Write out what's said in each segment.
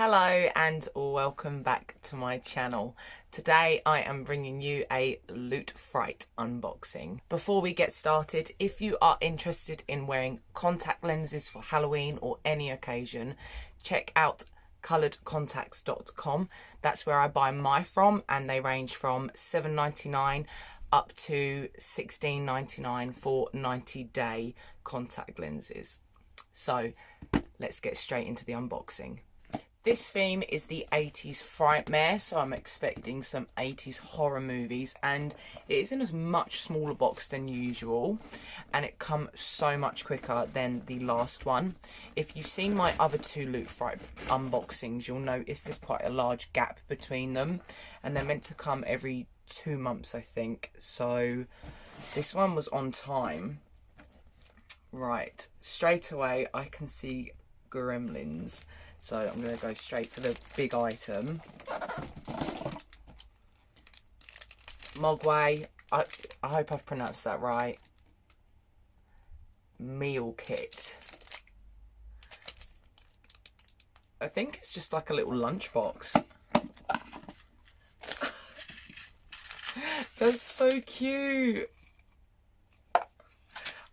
Hello and welcome back to my channel. Today I am bringing you a Loot Fright unboxing. Before we get started, if you are interested in wearing contact lenses for Halloween or any occasion, check out colouredcontacts.com. That's where I buy my from, and they range from $7.99 up to $16.99 for 90-day contact lenses. So let's get straight into the unboxing. This theme is the 80s Frightmare, so I'm expecting some 80s horror movies, and it is in a much smaller box than usual, and it comes so much quicker than the last one. If you've seen my other two Loot Fright unboxings, you'll notice there's quite a large gap between them, and they're meant to come every 2 months, I think, so this one was on time. Right, straight away I can see gremlins. So I'm going to go straight for the big item. Mogwai, I hope I've pronounced that right. Meal kit. I think it's just like a little lunchbox. That's so cute.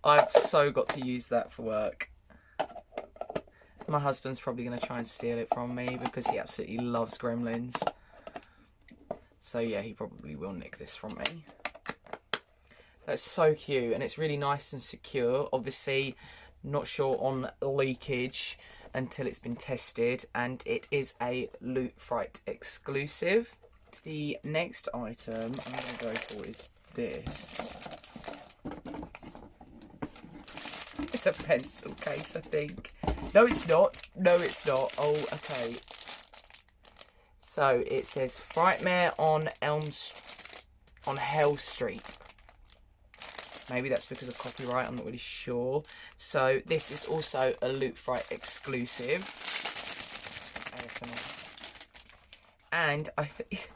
I've so got to use that for work. My husband's probably going to try and steal it from me because he absolutely loves gremlins. So yeah, he probably will nick this from me. That's so cute, and it's really nice and secure. Obviously, not sure on leakage until it's been tested, and it is a Loot Fright exclusive. The next item I'm going to go for is this. It's a pencil case, I think. No, it's not. No, it's not. Oh, okay. So it says Frightmare on Hell Street. Maybe that's because of copyright. I'm not really sure. So this is also a Loot Fright exclusive. And I think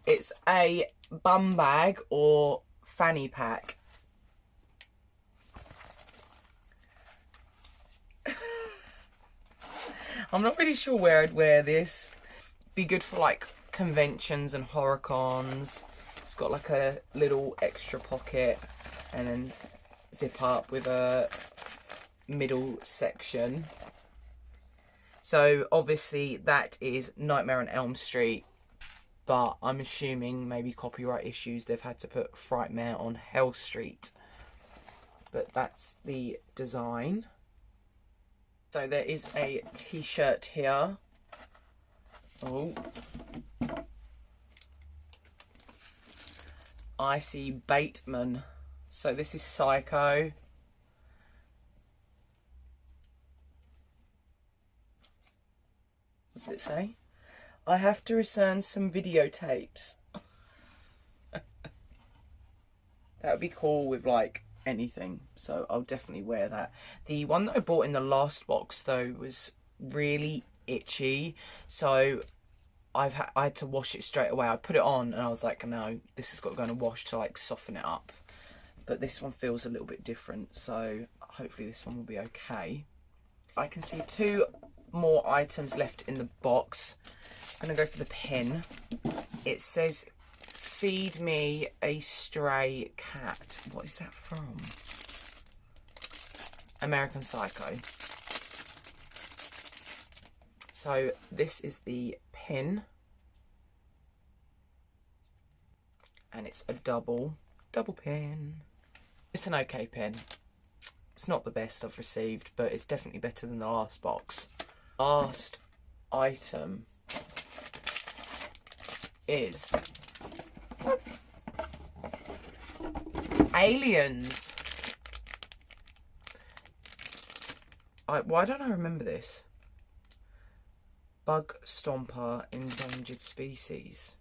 it's a bum bag or fanny pack. I'm not really sure where I'd wear this. Be good for like conventions and horror cons. It's got like a little extra pocket and then zip up with a middle section. So obviously that is Nightmare on Elm Street, but I'm assuming maybe copyright issues, they've had to put Frightmare on Hell Street. But that's the design. So there is a T-shirt here. Oh. I see Bateman. So this is Psycho. What does it say? I have to return some videotapes. That would be cool with like anything, so I'll definitely wear that. The one that I bought in the last box though was really itchy, so I had to wash it straight away. I put it on and I was like, no, this has got to go in a wash to like soften it up. But this one feels a little bit different, so hopefully this one will be okay. I can see 2 more items left in the box. I'm gonna go for the pin. It says Feed Me a Stray Cat. What is that from? American Psycho. So this is the pin. And it's a double pin. It's an okay pin. It's not the best I've received, but it's definitely better than the last box. Last item is Aliens. Why don't I remember this? Bug Stomper, endangered species.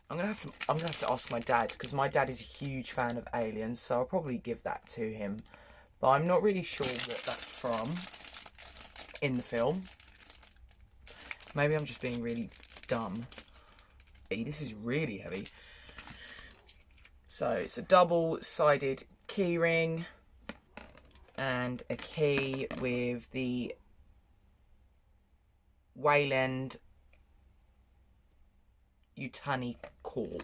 I'm gonna have to ask my dad, because my dad is a huge fan of Aliens, so I'll probably give that to him. But I'm not really sure what that's from in the film. Maybe I'm just being really dumb. This is really heavy. So it's a double-sided key ring. and a key with the Wayland Utani Corp.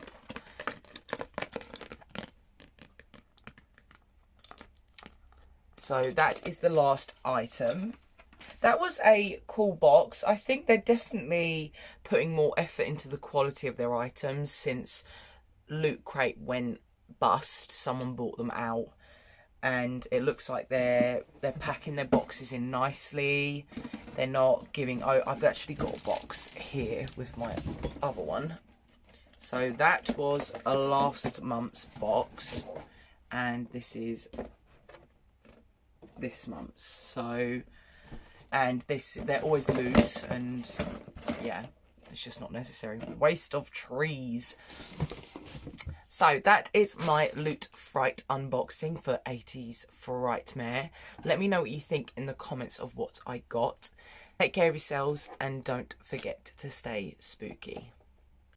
So that is the last item. That was a cool box. I think they're definitely putting more effort into the quality of their items since Loot Crate went bust. Someone bought them out, and it looks like they're packing their boxes in nicely. They're not giving... Oh, I've actually got a box here with my other one. So that was a last month's box, and this is this month's. So, and this, they're always loose, and yeah, it's just not necessary. Waste of trees. So that is my Loot Fright unboxing for 80s Frightmare. Let me know what you think in the comments of what I got. Take care of yourselves, and don't forget to stay spooky.